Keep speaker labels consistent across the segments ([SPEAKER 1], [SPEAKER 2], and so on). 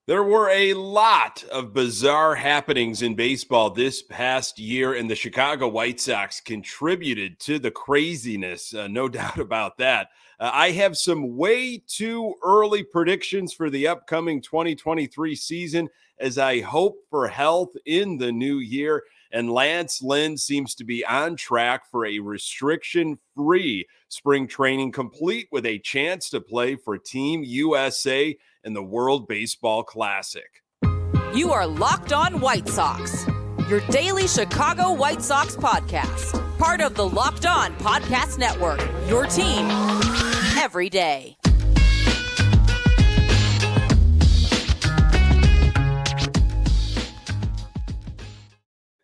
[SPEAKER 1] There were a lot of bizarre happenings in baseball this past year, and the Chicago White Sox contributed to the craziness, no doubt about that. I have some way too early predictions for the upcoming 2023 season as I hope for health in the new year. And Lance Lynn seems to be on track for a restriction free spring training, complete with a chance to play for Team USA in the World Baseball Classic.
[SPEAKER 2] You are Locked On White Sox, your daily Chicago White Sox podcast. Part of the Locked On Podcast Network, your team every day.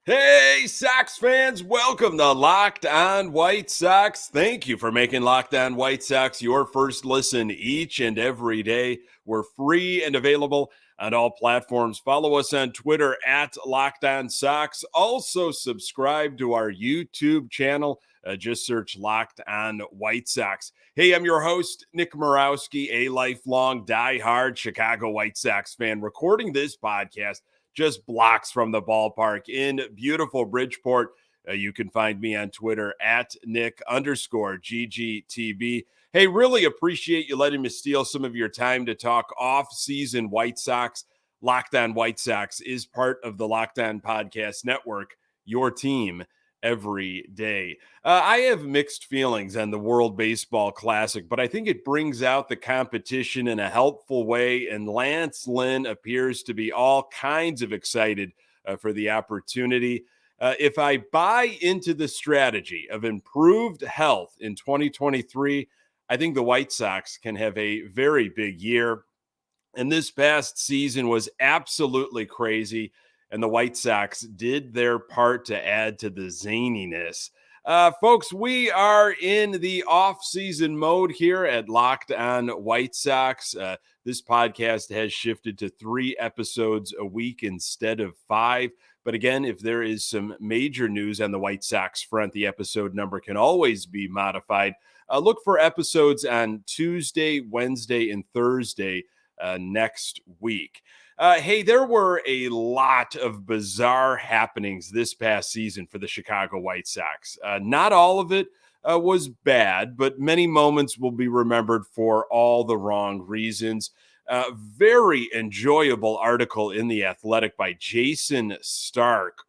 [SPEAKER 1] Hey, Sox fans, welcome to Locked On White Sox. Thank you for making Locked On White Sox your first listen each and every day. We're free and available on all platforms. Follow us on Twitter at Locked On Sox. Also subscribe to our YouTube channel. Just search Locked On White Sox. Hey, I'm your host, Nick Morawski, a lifelong diehard Chicago White Sox fan, recording this podcast just blocks from the ballpark in beautiful Bridgeport. You can find me on Twitter at Nick_GGTB. Hey, really appreciate you letting me steal some of your time to talk off-season White Sox. Locked On White Sox is part of the Locked On Podcast Network, your team every day. I have mixed feelings on the World Baseball Classic, but I think it brings out the competition in a helpful way, and Lance Lynn appears to be all kinds of excited for the opportunity. If I buy into the strategy of improved health in 2023, I think the White Sox can have a very big year. And this past season was absolutely crazy, and the White Sox did their part to add to the zaniness. Folks, we are in the off-season mode here at Locked On White Sox. This podcast has shifted to 3 episodes a week instead of 5. But again, if there is some major news on the White Sox front, the episode number can always be modified. Look for episodes on Tuesday, Wednesday, and Thursday next week. Hey, there were a lot of bizarre happenings this past season for the Chicago White Sox. Not all of it was bad, but many moments will be remembered for all the wrong reasons. Very enjoyable article in The Athletic by Jason Stark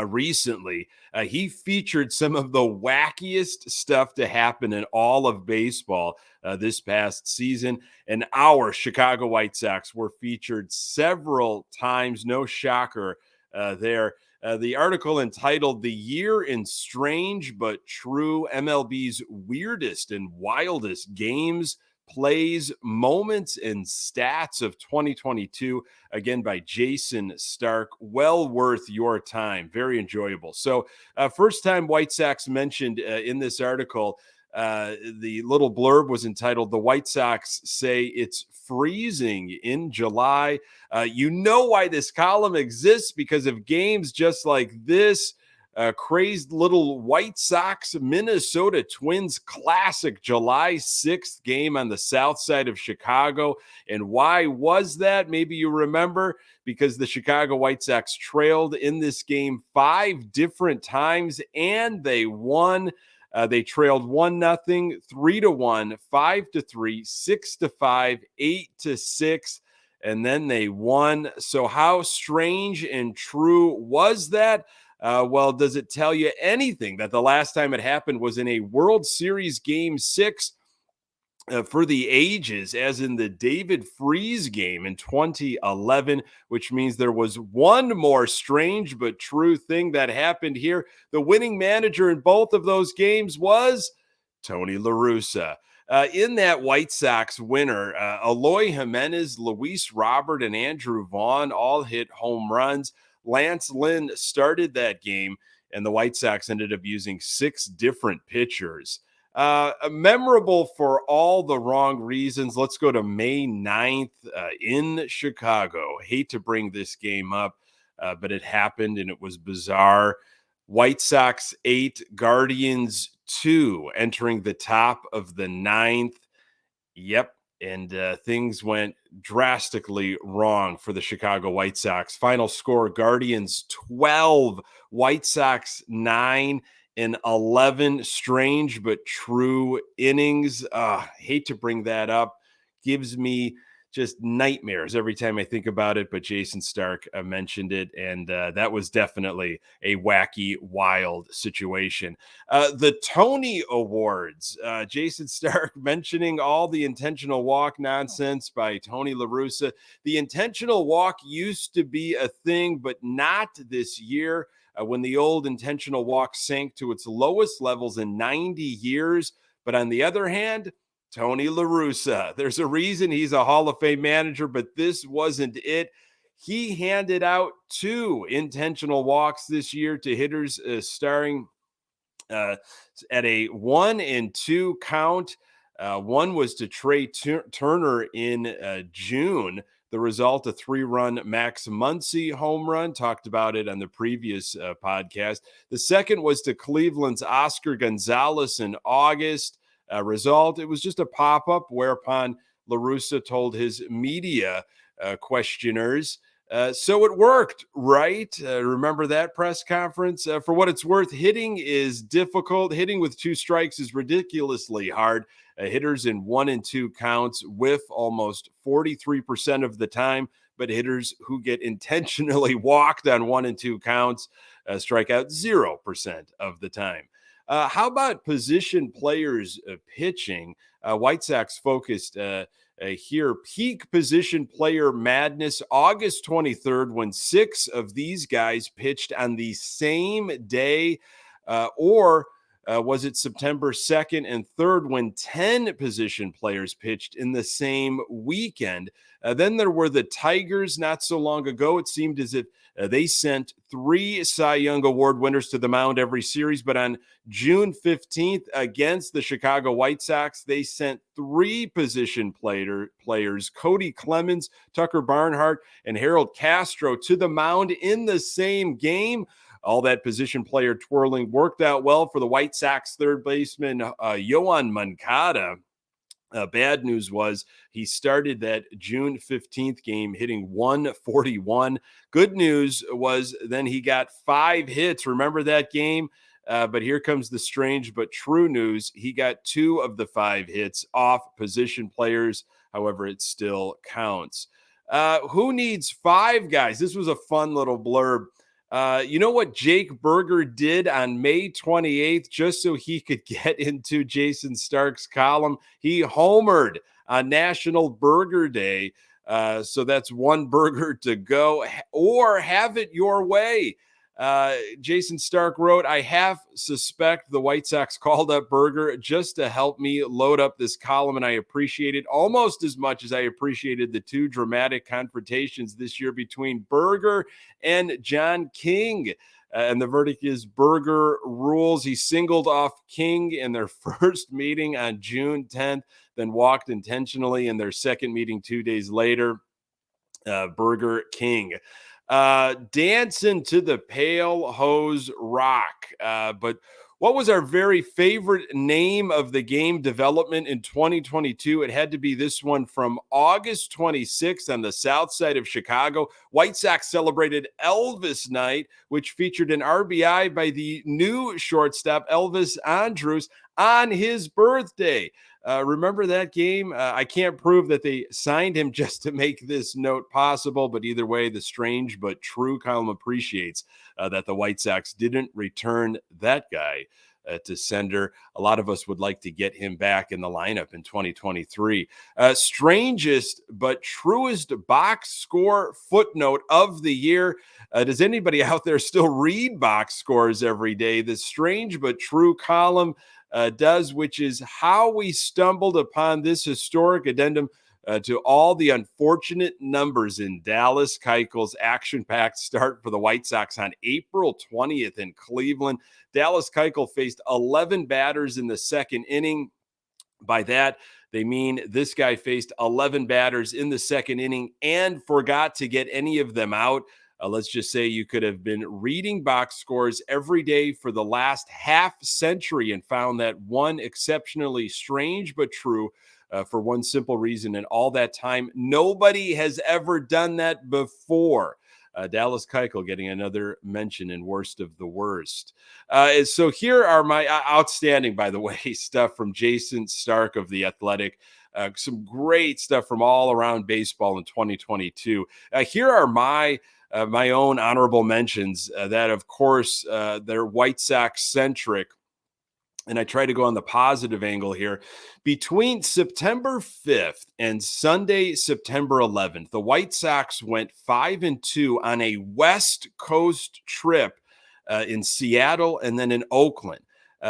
[SPEAKER 1] recently. He featured some of the wackiest stuff to happen in all of baseball this past season, and our Chicago White Sox were featured several times. No shocker there. The article entitled "The Year in Strange But True: MLB's Weirdest and Wildest Games, Plays, Moments, and Stats of 2022," again by Jason Stark. Well worth your time. Very enjoyable. So first time White Sox mentioned in this article, the little blurb was entitled "The White Sox Say It's Freezing in July." You know why this column exists, because of games just like this. Crazed little White Sox Minnesota Twins classic July 6th game on the south side of Chicago. And why was that? Maybe you remember, because the Chicago White Sox trailed in this game 5 different times and they won. They trailed 1-0, 3-1, 5-3, 6-5, 8-6, and then they won. So how strange and true was that? Well, does it tell you anything that the last time it happened was in a World Series Game 6 for the ages, as in the David Freese game in 2011, which means there was one more strange but true thing that happened here. The winning manager in both of those games was Tony La Russa. In that White Sox winner, Eloy Jimenez, Luis Robert, and Andrew Vaughn all hit home runs. Lance Lynn started that game, and the White Sox ended up using 6 different pitchers. Memorable for all the wrong reasons. Let's go to May 9th in Chicago. Hate to bring this game up, but it happened and it was bizarre. White Sox 8, Guardians 2, entering the top of the 9th. Yep. And things went drastically wrong for the Chicago White Sox. Final score, Guardians 12, White Sox 9 in 11. Strange but true innings. Hate to bring that up. Gives me just nightmares every time I think about it, but Jason Stark mentioned it, and that was definitely a wacky, wild situation. The Tony Awards, Jason Stark mentioning all the intentional walk nonsense by Tony La Russa. The intentional walk used to be a thing, but not this year. When the old intentional walk sank to its lowest levels in 90 years. But on the other hand, Tony La Russa. There's a reason he's a Hall of Fame manager, but this wasn't it. He handed out 2 intentional walks this year to hitters starring at a 1-2 count. One was to Trey Turner in June. The result, a 3-run Max Muncy home run. Talked about it on the previous podcast. The second was to Cleveland's Oscar Gonzalez in August. Result, it was just a pop-up, whereupon La Russa told his media questioners, so it worked, right? Remember that press conference? For what it's worth, hitting is difficult. Hitting with 2 strikes is ridiculously hard. Hitters in 1-2 counts whiff almost 43% of the time, but hitters who get intentionally walked on 1-2 counts strike out 0% of the time. How about position players pitching? White Sox focused here. Peak position player madness, August 23rd, when 6 of these guys pitched on the same day, or was it September 2nd and 3rd when 10 position players pitched in the same weekend? Then there were the Tigers not so long ago. It seemed as if they sent 3 Cy Young Award winners to the mound every series, but on June 15th against the Chicago White Sox, they sent 3 position players, Cody Clemens, Tucker Barnhart, and Harold Castro, to the mound in the same game. All that position player twirling worked out well for the White Sox third baseman, Yoan Moncada. Bad news was he started that June 15th game hitting 141. Good news was then he got 5 hits. Remember that game? But here comes the strange but true news. He got 2 of the 5 hits off position players. However, it still counts. Who needs 5 guys? This was a fun little blurb. You know what Jake Berger did on May 28th, just so he could get into Jason Stark's column? He homered on National Burger Day. So that's 1 burger to go, or have it your way. Jason Stark wrote, I half suspect the White Sox called up Berger just to help me load up this column, and I appreciate it almost as much as I appreciated the 2 dramatic confrontations this year between Berger and John King. And the verdict is Berger rules. He singled off King in their first meeting on June 10th, then walked intentionally in their second meeting 2 days later. Berger King. Dancing to the Pale Hose Rock. But what was our very favorite name of the game development in 2022? It had to be this one from August 26th on the south side of Chicago. White Sox celebrated Elvis Night, which featured an RBI by the new shortstop, Elvis Andrus, on his birthday. Remember that game? I can't prove that they signed him just to make this note possible, but either way, the strange but true column appreciates that the White Sox didn't return that guy to sender. A lot of us would like to get him back in the lineup in 2023. Strangest but truest box score footnote of the year. Does anybody out there still read box scores every day? The strange but true column does, which is how we stumbled upon this historic addendum to all the unfortunate numbers in Dallas Keuchel's action-packed start for the White Sox on April 20th in Cleveland. Dallas Keuchel faced 11 batters in the second inning. By that, they mean this guy faced 11 batters in the second inning and forgot to get any of them out. Let's just say you could have been reading box scores every day for the last half century and found that one exceptionally strange but true for one simple reason. And all that time, nobody has ever done that before. Dallas Keuchel getting another mention in worst of the worst. So here are my outstanding, by the way, stuff from Jason Stark of The Athletic. Some great stuff from all around baseball in 2022. Here are my own honorable mentions that, of course, they're White Sox centric. And I try to go on the positive angle here. Between September 5th and Sunday, September 11th, the White Sox went 5-2 on a West Coast trip in Seattle and then in Oakland.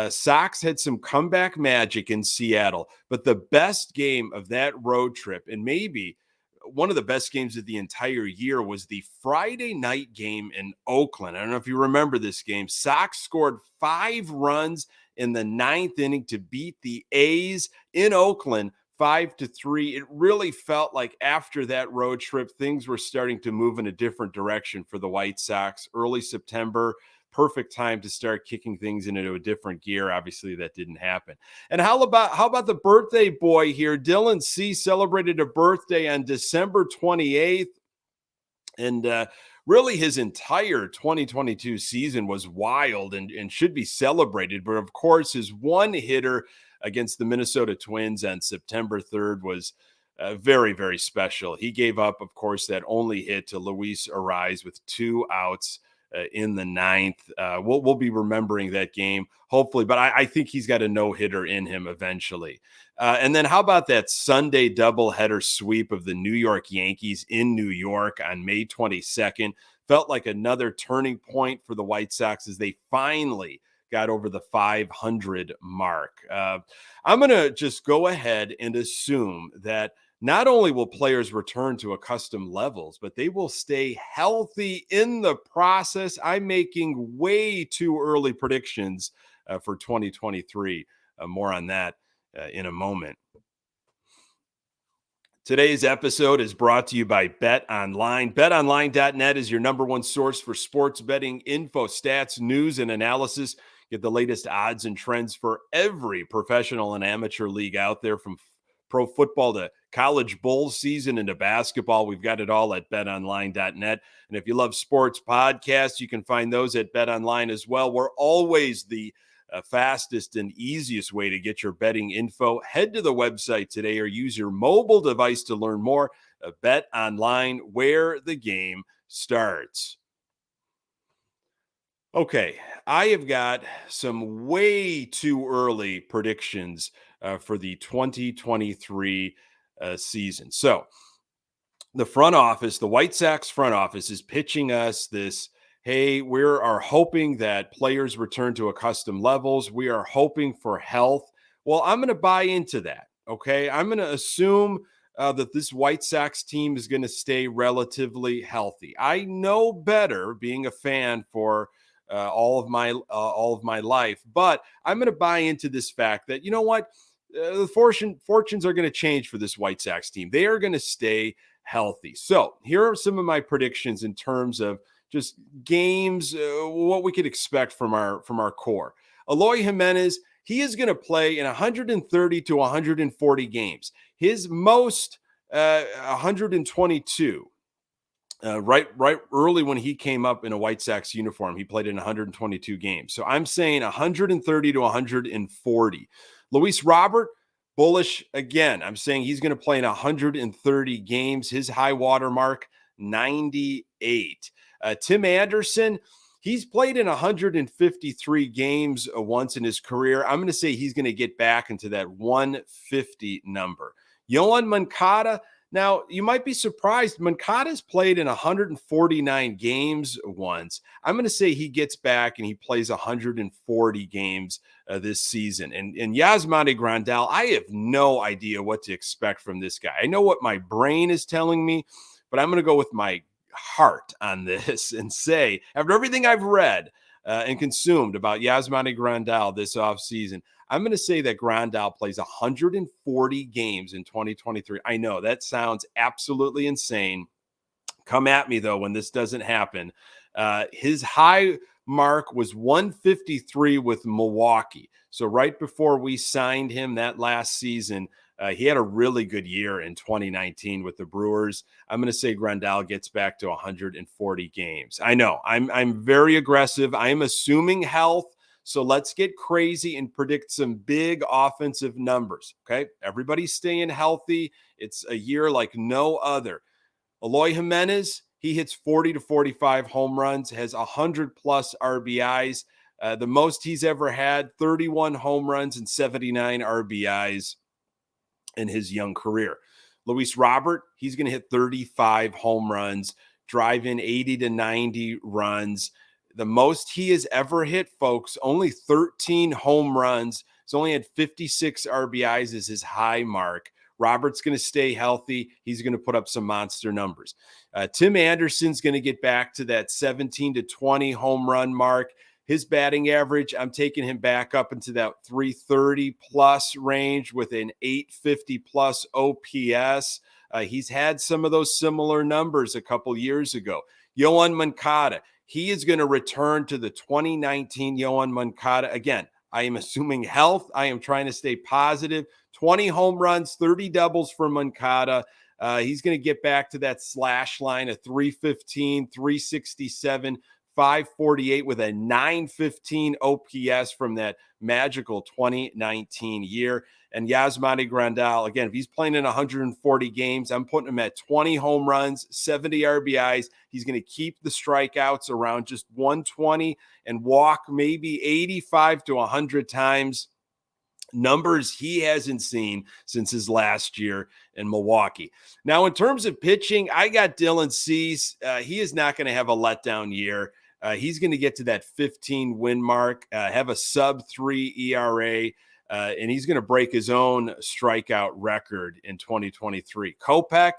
[SPEAKER 1] Sox had some comeback magic in Seattle, but the best game of that road trip, and maybe one of the best games of the entire year, was the Friday night game in Oakland. I don't know if you remember this game. Sox scored 5 runs in the 9th inning to beat the A's in Oakland 5-3. It really felt like after that road trip, things were starting to move in a different direction for the White Sox. Early September, perfect time to start kicking things into a different gear. Obviously, that didn't happen. And how about the birthday boy here? Dylan C. celebrated a birthday on December 28th. And really, his entire 2022 season was wild and should be celebrated. But of course, his one hitter against the Minnesota Twins on September 3rd was very, very special. He gave up, of course, that only hit to Luis Ariz with 2 outs in the 9th. We'll be remembering that game, hopefully, but I think he's got a no-hitter in him eventually. And then how about that Sunday doubleheader sweep of the New York Yankees in New York on May 22nd? Felt like another turning point for the White Sox as they finally got over the 500 mark. I'm going to just go ahead and assume that not only will players return to accustomed levels, but they will stay healthy in the process. I'm making way too early predictions for 2023. More on that in a moment. Today's episode is brought to you by Bet Online. BetOnline.net is your number one source for sports betting info, stats, news, and analysis. Get the latest odds and trends for every professional and amateur league out there, from pro football to college bowl season into basketball. We've got it all at betonline.net. And if you love sports podcasts, you can find those at BetOnline as well. We're always the fastest and easiest way to get your betting info. Head to the website today or use your mobile device to learn more. BetOnline, where the game starts. Okay, I have got some way too early predictions for the 2023 season. So the front office, the White Sox front office, is pitching us this, hey, we are hoping that players return to accustomed levels. We are hoping for health. Well, I'm going to buy into that, okay? I'm going to assume that this White Sox team is going to stay relatively healthy. I know better, being a fan for all of my life, but I'm going to buy into this fact that, you know what, the fortunes are going to change for this White Sox team. They are going to stay healthy. So here are some of my predictions in terms of just games, what we could expect from our core. Eloy Jimenez, he is going to play in 130 to 140 games. His most 122. Right early when he came up in a White Sox uniform, he played in 122 games. So I'm saying 130 to 140. Luis Robert, bullish again. I'm saying he's going to play in 130 games. His high water mark, 98. Tim Anderson, he's played in 153 games once in his career. I'm going to say he's going to get back into that 150 number. Yoan Moncada, now you might be surprised. Moncada's played in 149 games once. I'm going to say he gets back and he plays 140 games this season. And Yasmani Grandal, I have no idea what to expect from this guy. I know what my brain is telling me, but I'm going to go with my heart on this and say, after everything I've read and consumed about Yasmani Grandal this offseason, I'm going to say that Grandal plays 140 games in 2023. I know that sounds absolutely insane. Come at me, though, when this doesn't happen. His high mark was 153 with Milwaukee. So right before we signed him that last season, He had a really good year in 2019 with the Brewers. I'm going to say Grandal gets back to 140 games. I know I'm very aggressive. I'm assuming health. So let's get crazy and predict some big offensive numbers. Okay. Everybody's staying healthy. It's a year like no other. Eloy Jimenez, he hits 40 to 45 home runs, has 100 plus RBIs. The most he's ever had, 31 home runs and 79 RBIs in his young career. Luis Robert, he's going to hit 35 home runs, drive in 80 to 90 runs. The most he has ever hit, folks, only 13 home runs. He's only had 56 RBIs as his high mark. Robert's going to stay healthy. He's going to put up some monster numbers. Tim Anderson's going to get back to that 17 to 20 home run mark. His batting average, I'm taking him back up into that 330 plus range with an 850 plus OPS. He's had some of those similar numbers a couple years ago. Yoan Moncada, he is going to return to the 2019 Yoan Moncada. Again, I am assuming health. I am trying to stay positive. 20 home runs, 30 doubles for Moncada. He's going to get back to that slash line of 315, 367, 548 with a 915 OPS from that magical 2019 year. And Yasmani Grandal, again, if he's playing in 140 games, I'm putting him at 20 home runs, 70 RBIs. He's going to keep the strikeouts around just 120 and walk maybe 85 to 100 times. Numbers he hasn't seen since his last year in Milwaukee. Now, in terms of pitching, I got Dylan Cease. He is not going to have a letdown year. He's going to get to that 15 win mark, have a sub-3 ERA, and he's going to break his own strikeout record in 2023. Kopech,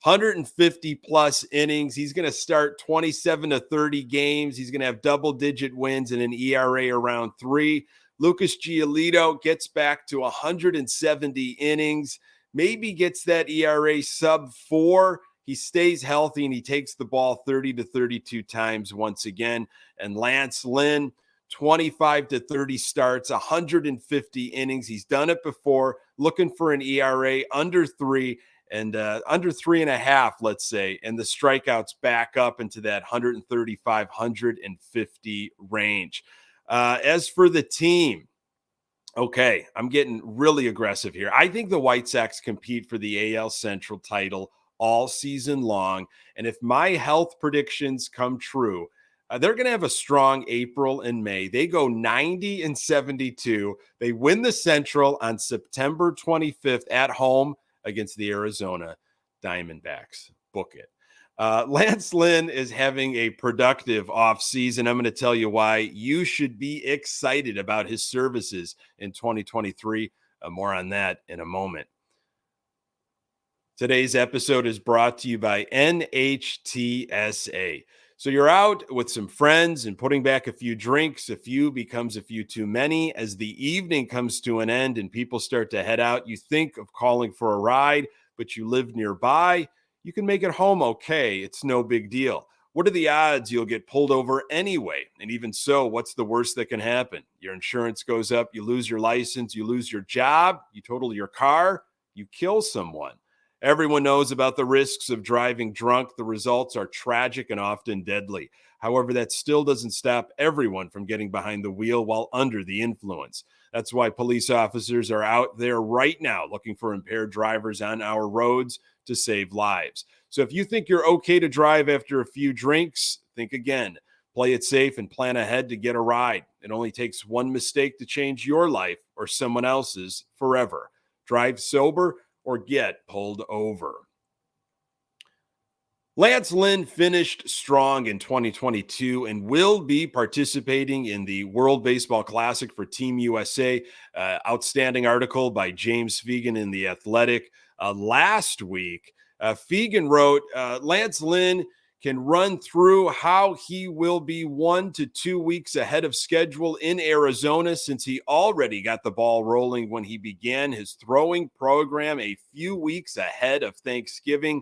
[SPEAKER 1] 150 plus innings. He's going to start 27 to 30 games. He's going to have double-digit wins and an ERA around 3. Lucas Giolito gets back to 170 innings, maybe gets that ERA sub-4. He stays healthy and he takes the ball 30 to 32 times once again. And Lance Lynn, 25 to 30 starts, 150 innings. He's done it before, looking for an ERA under 3 and under 3.5, let's say. And the strikeouts back up into that 135, 150 range. As for the team, okay, I'm getting really aggressive here. I think the White Sox compete for the AL Central title all season long. And if my health predictions come true, they're going to have a strong April and May. They go 90 and 72. They win the Central on September 25th at home against the Arizona Diamondbacks. Book it. Lance Lynn is having a productive offseason. I'm going to tell you why you should be excited about his services in 2023. More on that in a moment. Today's episode is brought to you by NHTSA. So you're out with some friends and putting back a few drinks. A few becomes a few too many. As the evening comes to an end and people start to head out, you think of calling for a ride, but you live nearby. You can make it home okay. It's no big deal. What are the odds you'll get pulled over anyway? And even so, what's the worst that can happen? Your insurance goes up, you lose your license, you lose your job, you total your car, you kill someone. Everyone knows about the risks of driving drunk. The results are tragic and often deadly. However, that still doesn't stop everyone from getting behind the wheel while under the influence. That's why police officers are out there right now looking for impaired drivers on our roads to save lives. So if you think you're okay to drive after a few drinks, think again. Play it safe and plan ahead to get a ride. It only takes one mistake to change your life or someone else's forever. Drive sober or get pulled over. Lance Lynn finished strong in 2022 and will be participating in the World Baseball Classic for Team USA. Outstanding article by James Fegan in The Athletic last week. Fegan wrote, Lance Lynn can run through how he will be 1 to 2 weeks ahead of schedule in Arizona, since he already got the ball rolling when he began his throwing program a few weeks ahead of Thanksgiving.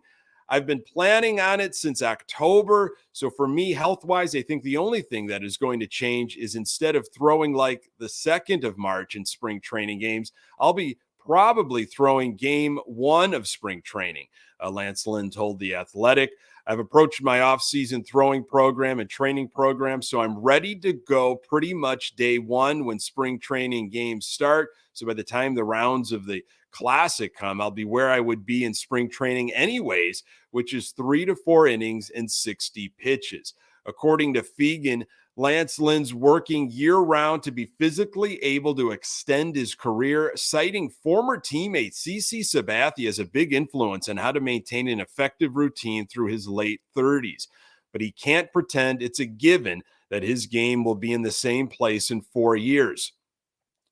[SPEAKER 1] I've been planning on it since October. So for me, health-wise, I think the only thing that is going to change is instead of throwing like the 2nd of March in spring training games, I'll be probably throwing game one of spring training. Lance Lynn told The Athletic. I've approached my off-season throwing program and training program, so I'm ready to go pretty much day one when spring training games start. So by the time the rounds of the Classic come, I'll be where I would be in spring training anyways, which is 3 to 4 innings and 60 pitches. According to Fegan, Lance Lynn's working year-round to be physically able to extend his career, citing former teammate CC Sabathia as a big influence on how to maintain an effective routine through his late 30s. But he can't pretend it's a given that his game will be in the same place in 4 years.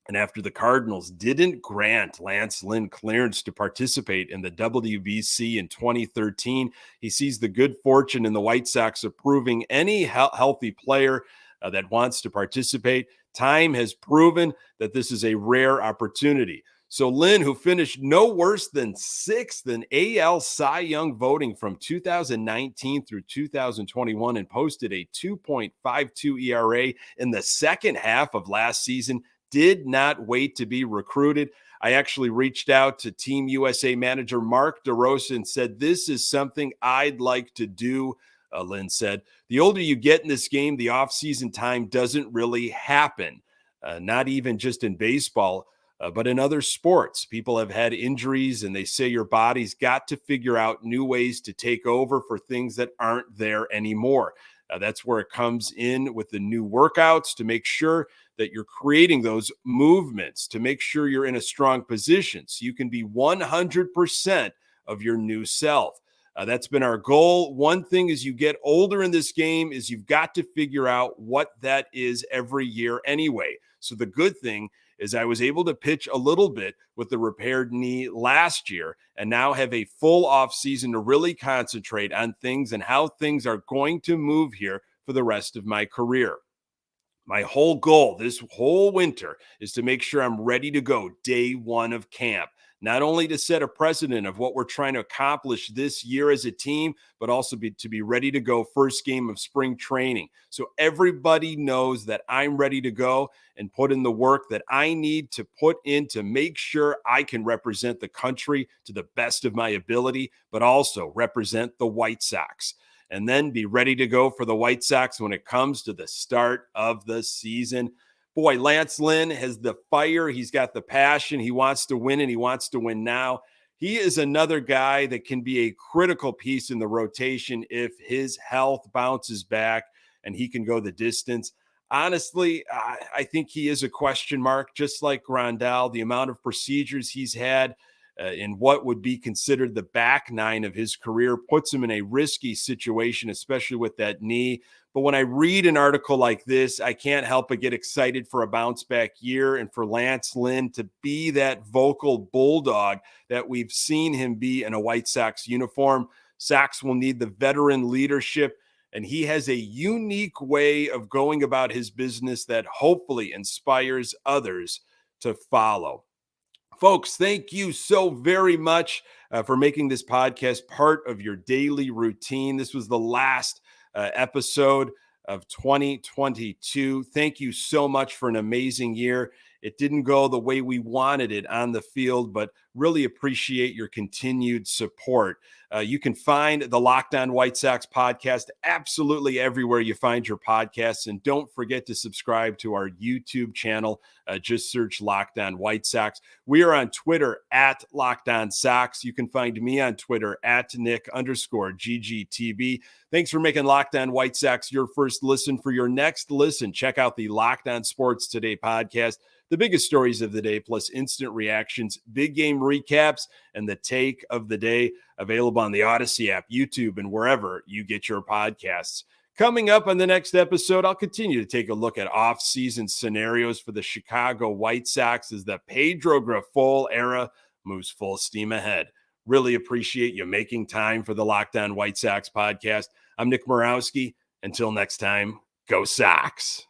[SPEAKER 1] And after the Cardinals didn't grant Lance Lynn clearance to participate in the WBC in 2013, he sees the good fortune in the White Sox approving any healthy player that wants to participate. Time has proven that this is a rare opportunity. So Lynn, who finished no worse than 6th in AL Cy Young voting from 2019 through 2021 and posted a 2.52 ERA in the second half of last season, did not wait to be recruited. I actually reached out to Team USA manager Mark DeRosa and said, this is something I'd like to do. Lynn said, the older you get in this game, the off-season time doesn't really happen, not even just in baseball, but in other sports. People have had injuries, and they say your body's got to figure out new ways to take over for things that aren't there anymore. That's where it comes in with the new workouts to make sure that you're creating those movements, to make sure you're in a strong position so you can be 100% of your new self. That's been our goal. One thing as you get older in this game is you've got to figure out what that is every year anyway. So the good thing is I was able to pitch a little bit with the repaired knee last year and now have a full off season to really concentrate on things and how things are going to move here for the rest of my career. My whole goal this whole winter is to make sure I'm ready to go day one of camp, not only to set a precedent of what we're trying to accomplish this year as a team, but also to be ready to go first game of spring training. So everybody knows that I'm ready to go and put in the work that I need to put in to make sure I can represent the country to the best of my ability, but also represent the White Sox. And then be ready to go for the White Sox when it comes to the start of the season. Boy, Lance Lynn has the fire. He's got the passion. He wants to win, and he wants to win now. He is another guy that can be a critical piece in the rotation if his health bounces back and he can go the distance. Honestly, I think he is a question mark, just like Grandal. The amount of procedures he's had in what would be considered the back nine of his career puts him in a risky situation, especially with that knee. But when I read an article like this, I can't help but get excited for a bounce back year and for Lance Lynn to be that vocal bulldog that we've seen him be in a White Sox uniform. Sox will need the veteran leadership, and he has a unique way of going about his business that hopefully inspires others to follow. Folks, thank you so very much for making this podcast part of your daily routine. This was the last episode of 2022. Thank you so much for an amazing year. It didn't go the way we wanted it on the field, but really appreciate your continued support. You can find the Locked On White Sox podcast absolutely everywhere you find your podcasts. And don't forget to subscribe to our YouTube channel. Just search Locked On White Sox. We are on Twitter at Locked On Sox. You can find me on Twitter at Nick_GGTB. Thanks for making Locked On White Sox your first listen. For your next listen, check out the Locked On Sports Today podcast. The biggest stories of the day, plus instant reactions, big game recaps, and the take of the day, available on the Odyssey app, YouTube, and wherever you get your podcasts. Coming up on the next episode, I'll continue to take a look at off-season scenarios for the Chicago White Sox as the Pedro Grifol era moves full steam ahead. Really appreciate you making time for the Locked On White Sox podcast. I'm Nick Morawski. Until next time, go Sox.